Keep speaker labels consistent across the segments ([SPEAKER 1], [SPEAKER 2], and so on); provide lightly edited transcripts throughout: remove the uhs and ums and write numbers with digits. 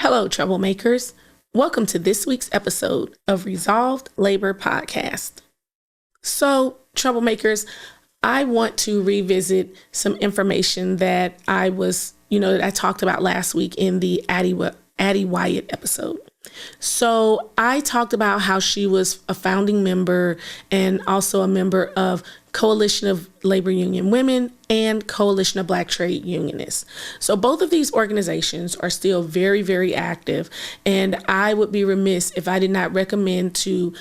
[SPEAKER 1] Hello, troublemakers. Welcome to this week's episode of Resolved Labor Podcast. So, troublemakers, I want to revisit some information that that I talked about last week in the Addie Wyatt episode. So I talked about how she was a founding member and also a member of Coalition of Labor Union Women and Coalition of Black Trade Unionists. So both of these organizations are still very, very active, and I would be remiss if I did not recommend to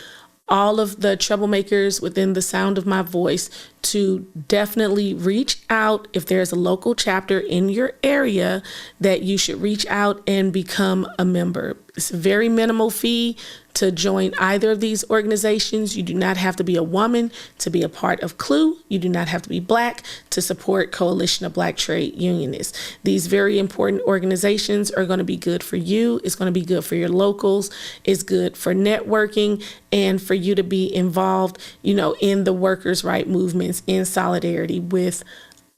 [SPEAKER 1] all of the troublemakers within the sound of my voice to definitely reach out. If there's a local chapter in your area, that you should reach out and become a member. It's a very minimal fee to join either of these organizations. You do not have to be a woman to be a part of CLUE. You do not have to be Black to support Coalition of Black Trade Unionists. These very important organizations are going to be good for you. It's going to be good for your locals. It's good for networking and for you to be involved, in the workers' right movements in solidarity with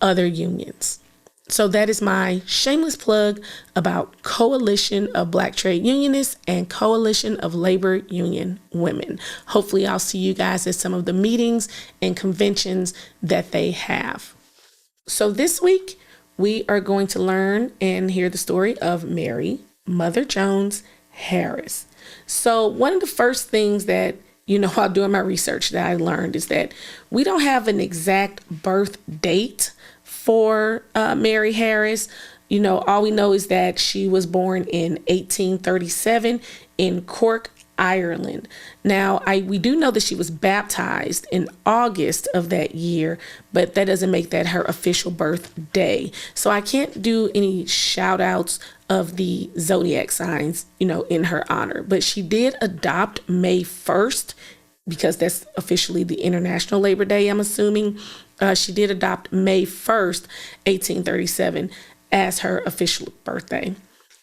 [SPEAKER 1] other unions. So that is my shameless plug about Coalition of Black Trade Unionists and Coalition of Labor Union Women. Hopefully I'll see you guys at some of the meetings and conventions that they have. So this week we are going to learn and hear the story of Mary Mother Jones Harris. So one of the first things that while doing my research that I learned is that we don't have an exact birth date for Mary Harris. All we know is that she was born in 1837 in Cork, Ireland. Now, we do know that she was baptized in August of that year, but that doesn't make that her official birthday. So I can't do any shout outs of the zodiac signs, in her honor. But she did adopt May 1st, because that's officially the International Labor Day, I'm assuming. She did adopt May 1st, 1837 as her official birthday.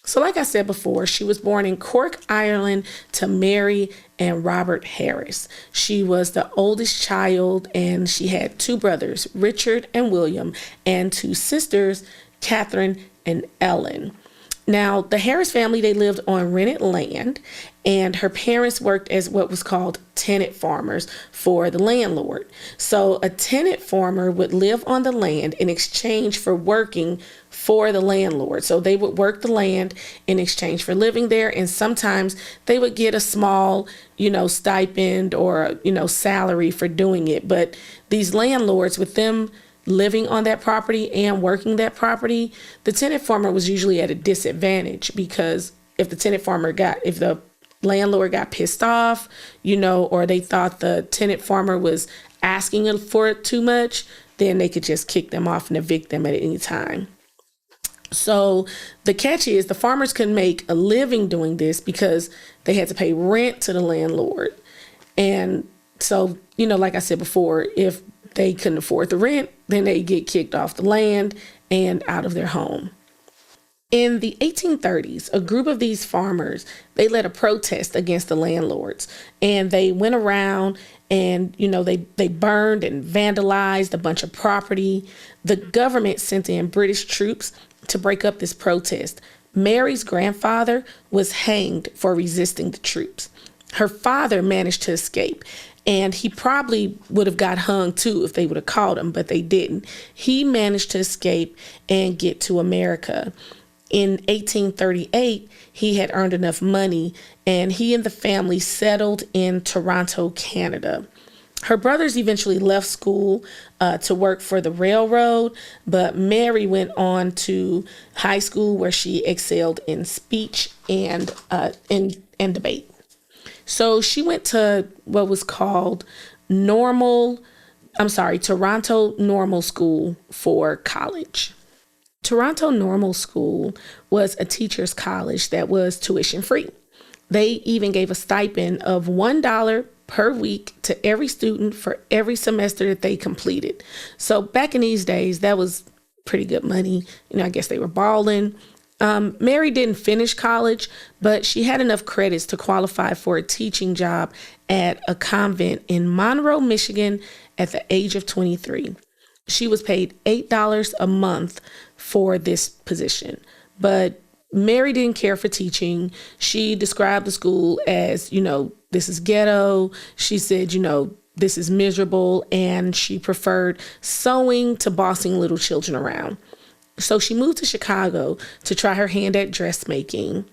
[SPEAKER 1] So like I said before, she was born in Cork, Ireland to Mary and Robert Harris. She was the oldest child, and she had two brothers, Richard and William, and two sisters, Catherine and Ellen. Now, the Harris family, they lived on rented land, and her parents worked as what was called tenant farmers for the landlord. So a tenant farmer would live on the land in exchange for working for the landlord. So they would work the land in exchange for living there, and sometimes they would get a small, stipend or, salary for doing it. But these landlords, with them living on that property and working that property, the tenant farmer was usually at a disadvantage, because if the landlord got pissed off, or they thought the tenant farmer was asking for it too much, then they could just kick them off and evict them at any time. So the catch is the farmers couldn't make a living doing this because they had to pay rent to the landlord. And so, like I said before, if they couldn't afford the rent, then they get kicked off the land and out of their home. In the 1830s, a group of these farmers, they led a protest against the landlords, and they went around and, they burned and vandalized a bunch of property. The government sent in British troops to break up this protest. Mary's grandfather was hanged for resisting the troops. Her father managed to escape, and he probably would have got hung too if they would have caught him, but they didn't. He managed to escape and get to America. In 1838, he had earned enough money, and he and the family settled in Toronto, Canada. Her brothers eventually left school to work for the railroad, but Mary went on to high school where she excelled in speech and debate. So she went to what was called Toronto Normal School for college. Toronto Normal School was a teacher's college that was tuition free. They even gave a stipend of $1 per week to every student for every semester that they completed. So back in these days, that was pretty good money. I guess they were balling. Mary didn't finish college, but she had enough credits to qualify for a teaching job at a convent in Monroe, Michigan at the age of 23. She was paid $8 a month for this position, but Mary didn't care for teaching. She described the school as, this is ghetto. She said, this is miserable. And she preferred sewing to bossing little children around. So she moved to Chicago to try her hand at dressmaking.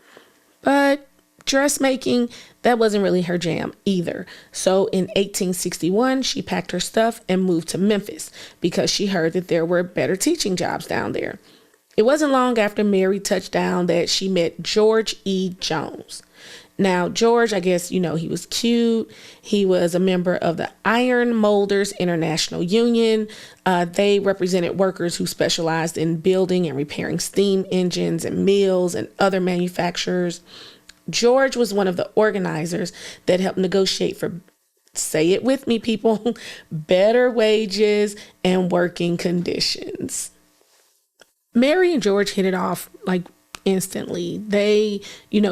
[SPEAKER 1] But dressmaking, that wasn't really her jam either. So in 1861, she packed her stuff and moved to Memphis because she heard that there were better teaching jobs down there. It wasn't long after Mary touched down that she met George E. Jones. Now, George, I guess, he was cute. He was a member of the Iron Molders International Union. They represented workers who specialized in building and repairing steam engines and mills and other manufacturers. George was one of the organizers that helped negotiate for, say it with me, people, better wages and working conditions. Mary and George hit it off like instantly. They,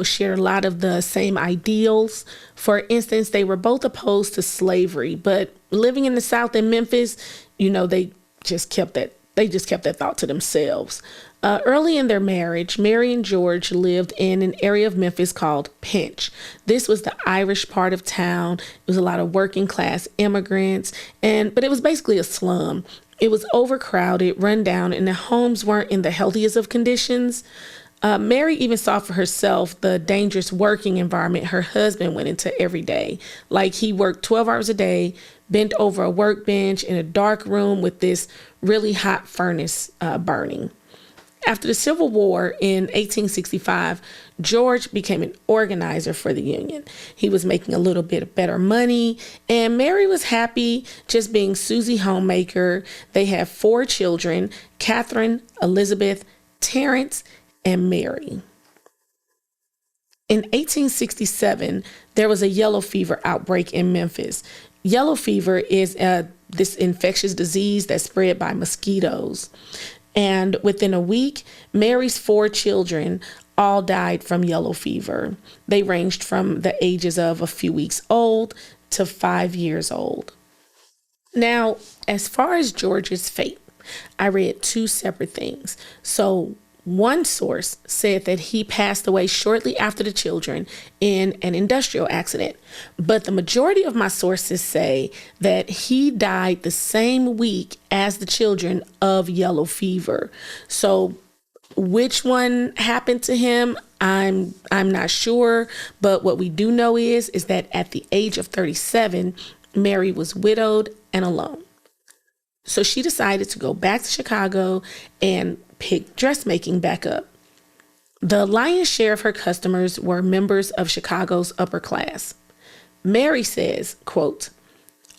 [SPEAKER 1] shared a lot of the same ideals. For instance, they were both opposed to slavery, but living in the South in Memphis, they just kept that thought to themselves. Early in their marriage, Mary and George lived in an area of Memphis called Pinch. This was the Irish part of town. It was a lot of working class immigrants, but it was basically a slum. It was overcrowded, run down, and the homes weren't in the healthiest of conditions. Mary even saw for herself the dangerous working environment her husband went into every day. Like, he worked 12 hours a day, bent over a workbench in a dark room with this really hot furnace burning. After the Civil War in 1865, George became an organizer for the Union. He was making a little bit of better money, and Mary was happy just being Susie Homemaker. They have 4 children, Catherine, Elizabeth, Terrence, and Mary. In 1867, there was a yellow fever outbreak in Memphis. Yellow fever is this infectious disease that's spread by mosquitoes. And within a week, Mary's 4 children all died from yellow fever. They ranged from the ages of a few weeks old to 5 years old. Now, as far as George's fate, I read 2 separate things. So one source said that he passed away shortly after the children in an industrial accident, but the majority of my sources say that he died the same week as the children of yellow fever. So which one happened to him, I'm not sure, but what we do know is that at the age of 37, Mary was widowed and alone. So she decided to go back to Chicago and pick dressmaking back up. The lion's share of her customers were members of Chicago's upper class. Mary says, quote,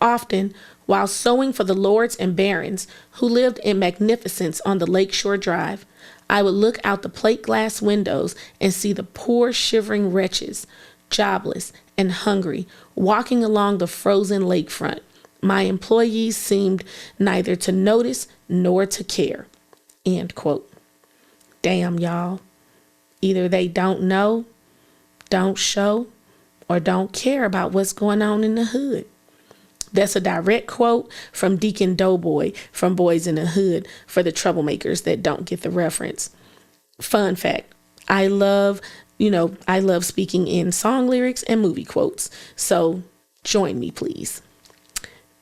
[SPEAKER 1] "Often, while sewing for the lords and barons who lived in magnificence on the Lakeshore Drive, I would look out the plate glass windows and see the poor shivering wretches, jobless and hungry, walking along the frozen lakefront. My employees seemed neither to notice nor to care." End quote. Damn, y'all. Either they don't know, don't show, or don't care about what's going on in the hood. That's a direct quote from Deacon Doughboy from Boys in the Hood for the troublemakers that don't get the reference. Fun fact, I love speaking in song lyrics and movie quotes. So join me, please.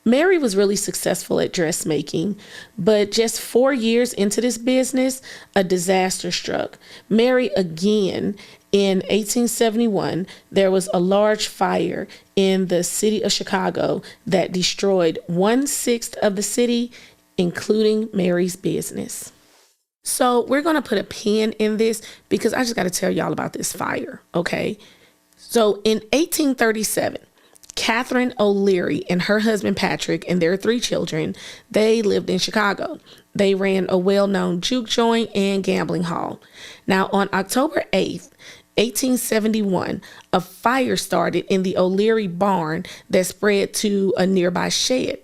[SPEAKER 1] Mary was really successful at dressmaking, but just 4 years into this business, a disaster struck. Mary again, in 1871, there was a large fire in the city of Chicago that destroyed 1/6 of the city, including Mary's business. So we're going to put a pin in this because I just got to tell y'all about this fire, okay? So in 1837, Catherine O'Leary and her husband Patrick and their 3 children, they lived in Chicago. They ran a well-known juke joint and gambling hall. Now, on October 8th, 1871, a fire started in the O'Leary barn that spread to a nearby shed.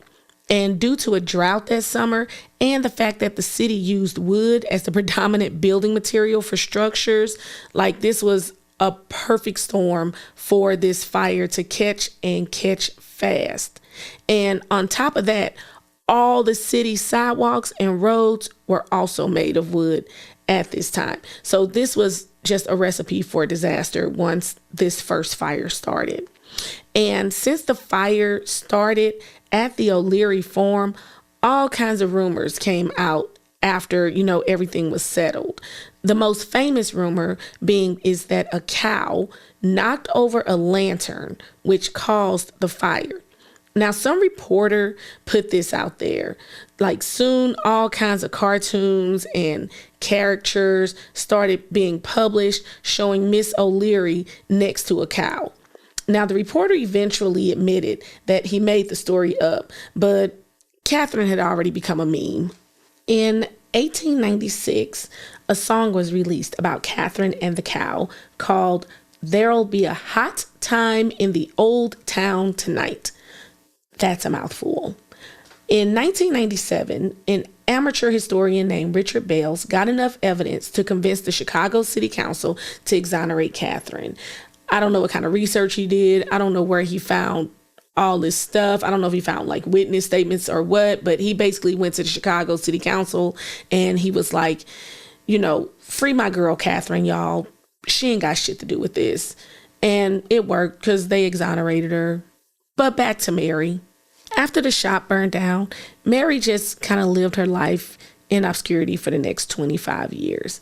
[SPEAKER 1] And due to a drought that summer and the fact that the city used wood as the predominant building material for structures, like this was a perfect storm for this fire to catch fast. And on top of that, all the city sidewalks and roads were also made of wood. at this time. So this was just a recipe for disaster once this first fire started. And since the fire started at the O'Leary Farm, all kinds of rumors came out after, everything was settled. The most famous rumor is that a cow knocked over a lantern, which caused the fire. Now, some reporter put this out there. Like soon, all kinds of cartoons and caricatures started being published showing Miss O'Leary next to a cow. Now, the reporter eventually admitted that he made the story up, but Catherine had already become a meme. In 1896, a song was released about Catherine and the cow called "There'll Be a Hot Time in the Old Town Tonight." That's a mouthful. In 1997, an amateur historian named Richard Bales got enough evidence to convince the Chicago City Council to exonerate Catherine. I don't know what kind of research he did. I don't know where he found all this stuff. I don't know if he found like witness statements or what, but he basically went to the Chicago City Council and he was like, free my girl Catherine, y'all. She ain't got shit to do with this. And it worked because they exonerated her. But back to Mary. After the shop burned down, Mary just kind of lived her life in obscurity for the next 25 years.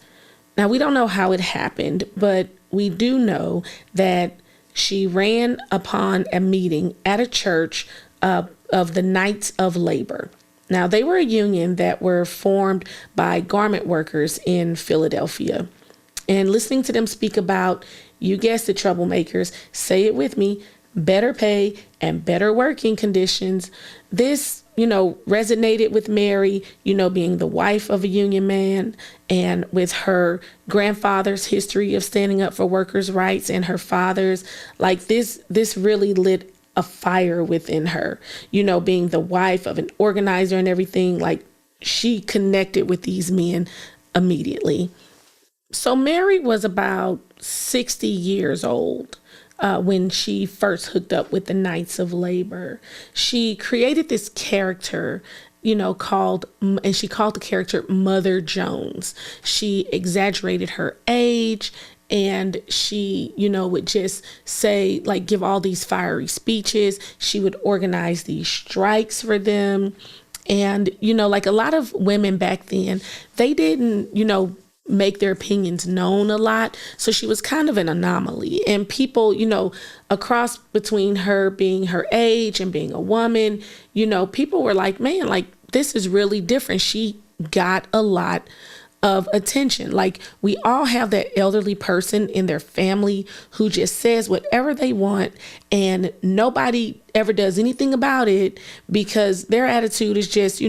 [SPEAKER 1] Now, we don't know how it happened, but we do know that she ran upon a meeting at a church of the Knights of Labor. Now, they were a union that were formed by garment workers in Philadelphia. And listening to them speak about, you guessed it, troublemakers, say it with me, better pay and better working conditions. This, resonated with Mary, being the wife of a union man and with her grandfather's history of standing up for workers' rights and her father's, like this really lit a fire within her, being the wife of an organizer and everything. Like she connected with these men immediately. So Mary was about 60 years old when she first hooked up with the Knights of Labor. She created this character, called the character Mother Jones. She exaggerated her age and she, would just say, like, give all these fiery speeches. She would organize these strikes for them. And, like a lot of women back then, they didn't, make their opinions known a lot. So she was kind of an anomaly. And people, across between her being her age and being a woman, people were like, man, like this is really different. She got a lot of attention. Like we all have that elderly person in their family who just says whatever they want and nobody ever does anything about it because their attitude is just,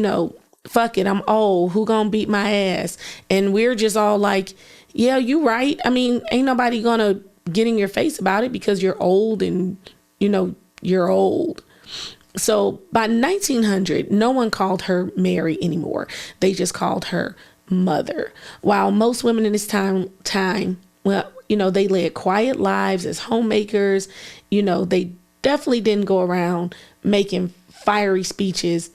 [SPEAKER 1] fuck it, I'm old. Who gonna beat my ass? And we're just all like, yeah, you right. I mean, ain't nobody gonna get in your face about it because you're old and, you're old. So by 1900, no one called her Mary anymore. They just called her Mother. While most women in this time, well, they led quiet lives as homemakers. They definitely didn't go around making fiery speeches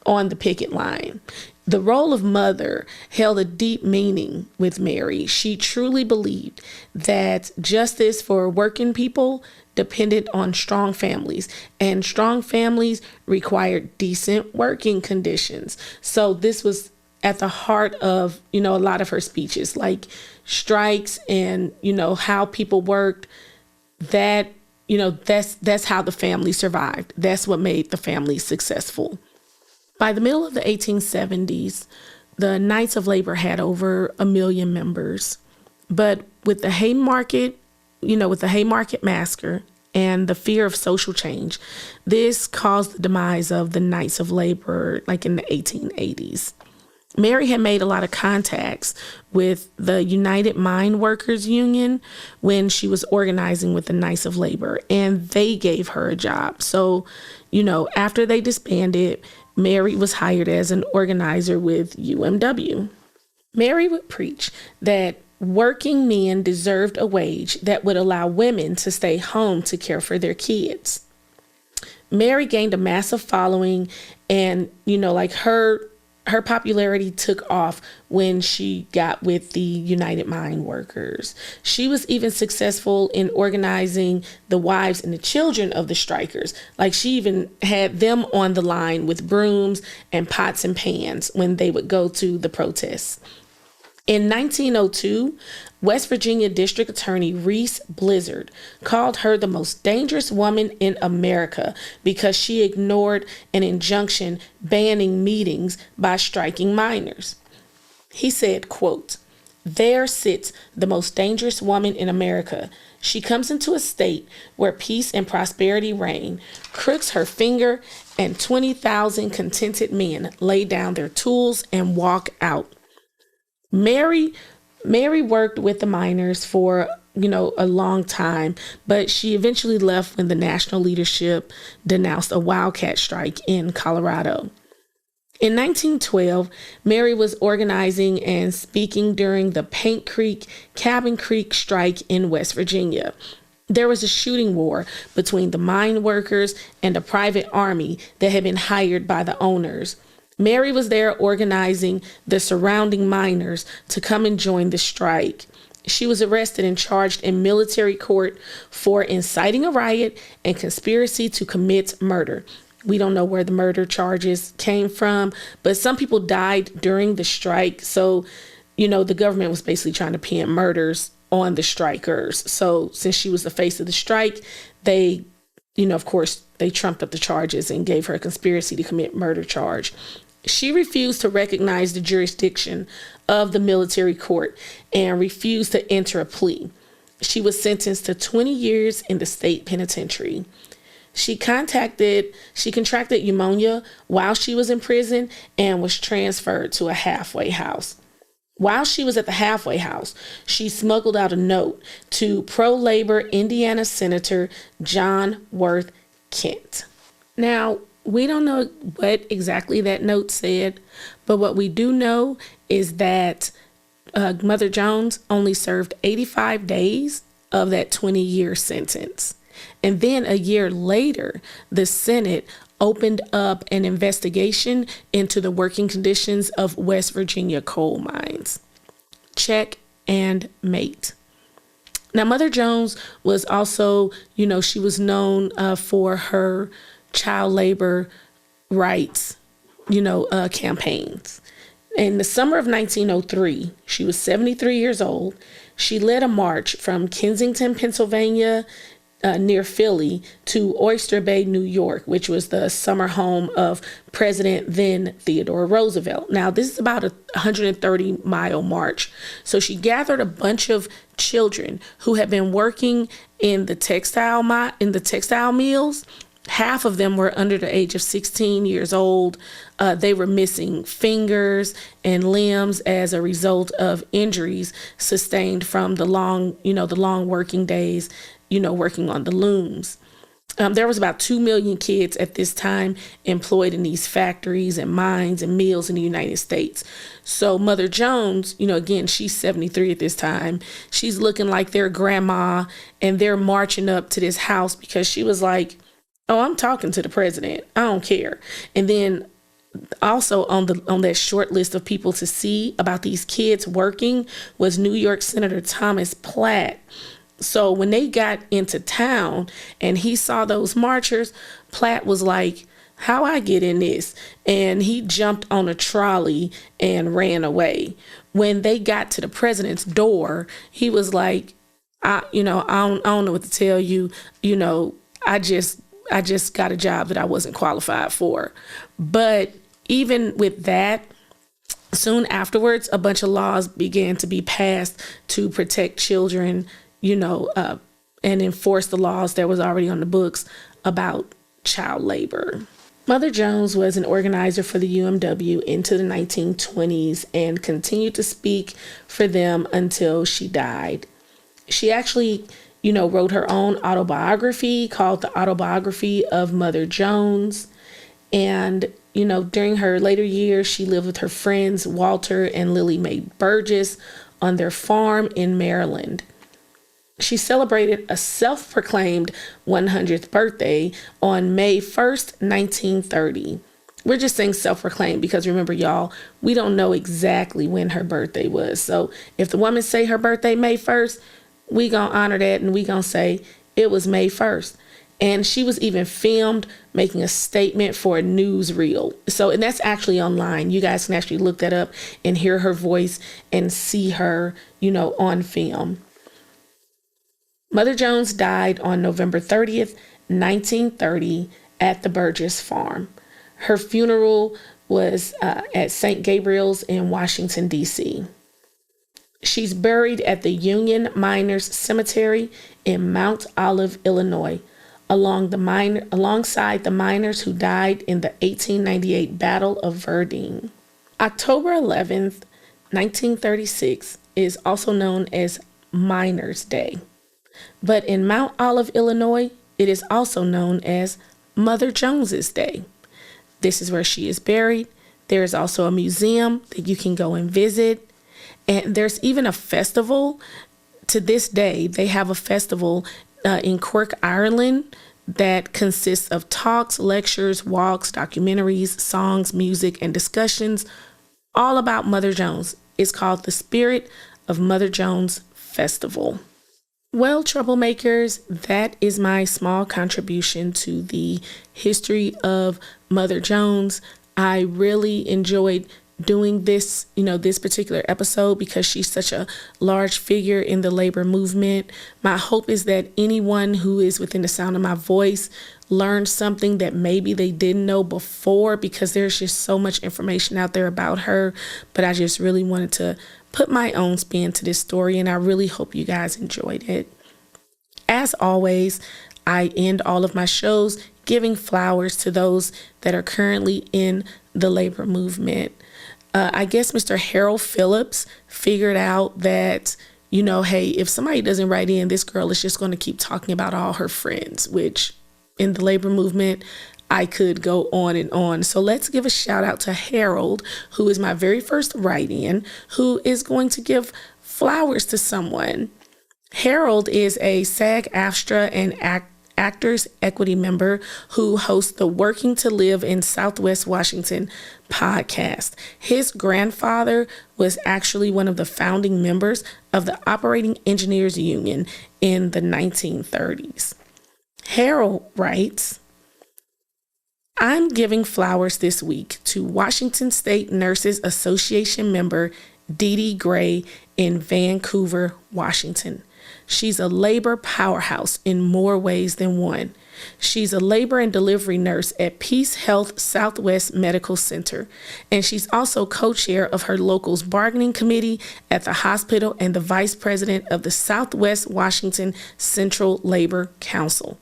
[SPEAKER 1] on the picket line. The role of mother held a deep meaning with Mary. She truly believed that justice for working people depended on strong families, and strong families required decent working conditions. So this was at the heart of, a lot of her speeches, like strikes and, how people worked. That, that's how the family survived. That's what made the family successful. By the middle of the 1870s, the Knights of Labor had over 1 million members. But with the Haymarket massacre and the fear of social change, this caused the demise of the Knights of Labor, like in the 1880s. Mary had made a lot of contacts with the United Mine Workers Union when she was organizing with the Knights of Labor, and they gave her a job. So, after they disbanded, Mary was hired as an organizer with UMW. Mary would preach that working men deserved a wage that would allow women to stay home to care for their kids. Mary gained a massive following and, her popularity took off when she got with the United Mine Workers. She was even successful in organizing the wives and the children of the strikers. Like, she even had them on the line with brooms and pots and pans when they would go to the protests. In 1902, West Virginia District Attorney Reese Blizzard called her the most dangerous woman in America because she ignored an injunction banning meetings by striking miners. He said, quote, "There sits the most dangerous woman in America. She comes into a state where peace and prosperity reign, crooks her finger, and 20,000 contented men lay down their tools and walk out." Mary worked with the miners for, a long time, but she eventually left when the national leadership denounced a wildcat strike in Colorado. In 1912, Mary was organizing and speaking during the Paint Creek, Cabin Creek strike in West Virginia. There was a shooting war between the mine workers and a private army that had been hired by the owners. Mary was there organizing the surrounding miners to come and join the strike. She was arrested and charged in military court for inciting a riot and conspiracy to commit murder. We don't know where the murder charges came from, but some people died during the strike. So, the government was basically trying to pin murders on the strikers. So since she was the face of the strike, they, of course, they trumped up the charges and gave her a conspiracy to commit murder charge. She refused to recognize the jurisdiction of the military court and refused to enter a plea. She was sentenced to 20 years in the state penitentiary. She contracted pneumonia while she was in prison and was transferred to a halfway house. While she was at the halfway house, she smuggled out a note to pro-labor Indiana Senator John Worth Kent. Now, we don't know what exactly that note said, but what we do know is that Mother Jones only served 85 days of that 20-year sentence. And then a year later, the Senate opened up an investigation into the working conditions of West Virginia coal mines. Check and mate. Now, Mother Jones was also, she was known for her child labor rights, campaigns. In the summer of 1903, she was 73 years old. She led a march from Kensington, Pennsylvania, near Philly, to Oyster Bay, New York, which was the summer home of President then Theodore Roosevelt. Now, this is about a 130-mile march. So she gathered a bunch of children who had been working in the textile mills. Half of them were under the age of 16 years old. They were missing fingers and limbs as a result of injuries sustained from the long working days, working on the looms. There was about 2 million kids at this time employed in these factories and mines and mills in the United States. So Mother Jones, again, she's 73 at this time. She's looking like their grandma, and they're marching up to this house because she was like, "Oh, I'm talking to the president. I don't care." And then also on that short list of people to see about these kids working was New York Senator Thomas Platt. So when they got into town and he saw those marchers, Platt was like, "How I get in this?" And he jumped on a trolley and ran away. When they got to the president's door, he was like, I don't know what to tell you. I just got a job that I wasn't qualified for. But even with that, soon afterwards, a bunch of laws began to be passed to protect children, and enforce the laws that was already on the books about child labor. Mother Jones was an organizer for the UMW into the 1920s and continued to speak for them until she died. She actually wrote her own autobiography called The Autobiography of Mother Jones. And, during her later years, she lived with her friends, Walter and Lily Mae Burgess, on their farm in Maryland. She celebrated a self-proclaimed 100th birthday on May 1st, 1930. We're just saying self-proclaimed because remember, y'all, we don't know exactly when her birthday was. So if the woman say her birthday May 1st, we gonna honor that and we gonna say it was May 1st. And she was even filmed making a statement for a newsreel. So, and that's actually online. You guys can actually look that up and hear her voice and see her, on film. Mother Jones died on November 30th, 1930 at the Burgess Farm. Her funeral was at St. Gabriel's in Washington, D.C. She's buried at the Union Miners Cemetery in Mount Olive, Illinois, alongside the miners who died in the 1898 Battle of Verdun. October 11th, 1936 is also known as Miners' Day. But in Mount Olive, Illinois, it is also known as Mother Jones's Day. This is where she is buried. There is also a museum that you can go and visit. And there's even a festival. To this day, they have a festival in Cork, Ireland, that consists of talks, lectures, walks, documentaries, songs, music, and discussions all about Mother Jones. It's called the Spirit of Mother Jones Festival. Well, troublemakers, that is my small contribution to the history of Mother Jones. I really enjoyed doing this, this particular episode because she's such a large figure in the labor movement. My hope is that anyone who is within the sound of my voice learned something that maybe they didn't know before, because there's just so much information out there about her. But I just really wanted to put my own spin to this story, and I really hope you guys enjoyed it. As always, I end all of my shows giving flowers to those that are currently in the labor movement. I guess Mr. Harold Phillips figured out that, hey, if somebody doesn't write in, this girl is just going to keep talking about all her friends, which in the labor movement, I could go on and on. So let's give a shout out to Harold, who is my very first write-in, who is going to give flowers to someone. Harold is a SAG-AFTRA and Actors Equity member who hosts the Working to Live in Southwest Washington podcast. His grandfather was actually one of the founding members of the Operating Engineers Union in the 1930s. Harold writes, I'm giving flowers this week to Washington State Nurses Association member Dee Dee Gray in Vancouver, Washington. She's a labor powerhouse in more ways than one. She's a labor and delivery nurse at Peace Health Southwest Medical Center, and she's also co-chair of her local's bargaining committee at the hospital and the vice president of the Southwest Washington Central Labor Council.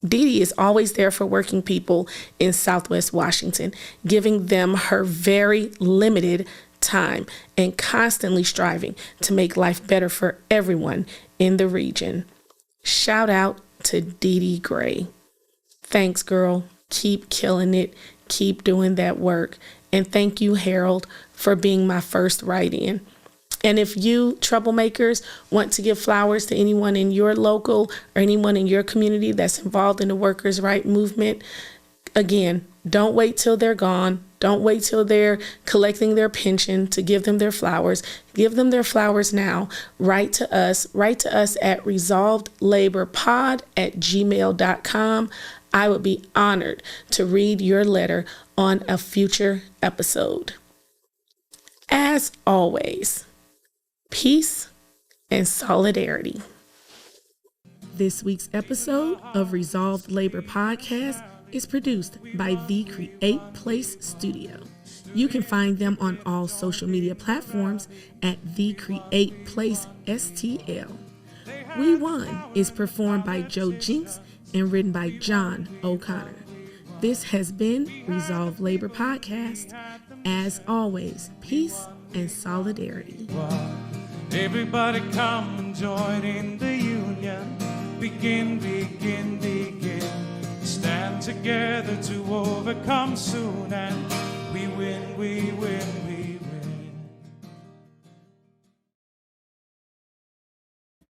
[SPEAKER 1] Dee Dee is always there for working people in Southwest Washington, giving them her very limited time and constantly striving to make life better for everyone in the region. Shout out to Dee Dee Gray. Thanks, girl. Keep killing it. Keep doing that work. And thank you, Harold, for being my first write-in. And if you troublemakers want to give flowers to anyone in your local or anyone in your community that's involved in the workers' right movement, again, don't wait till they're gone. Don't wait till they're collecting their pension to give them their flowers. Give them their flowers now. Write to us at resolvedlaborpod@gmail.com. I would be honored to read your letter on a future episode. As always, peace and solidarity. This week's episode of Resolved Labor Podcast is produced by The Create Place Studio. You can find them on all social media platforms at The Create Place STL. We Won is performed by Joe Jinks and written by John O'Connor. This has been Resolved Labor Podcast. As always, peace and solidarity.
[SPEAKER 2] Everybody come and join in the union. Begin, begin, begin. Stand together to overcome soon, and we win, we win, we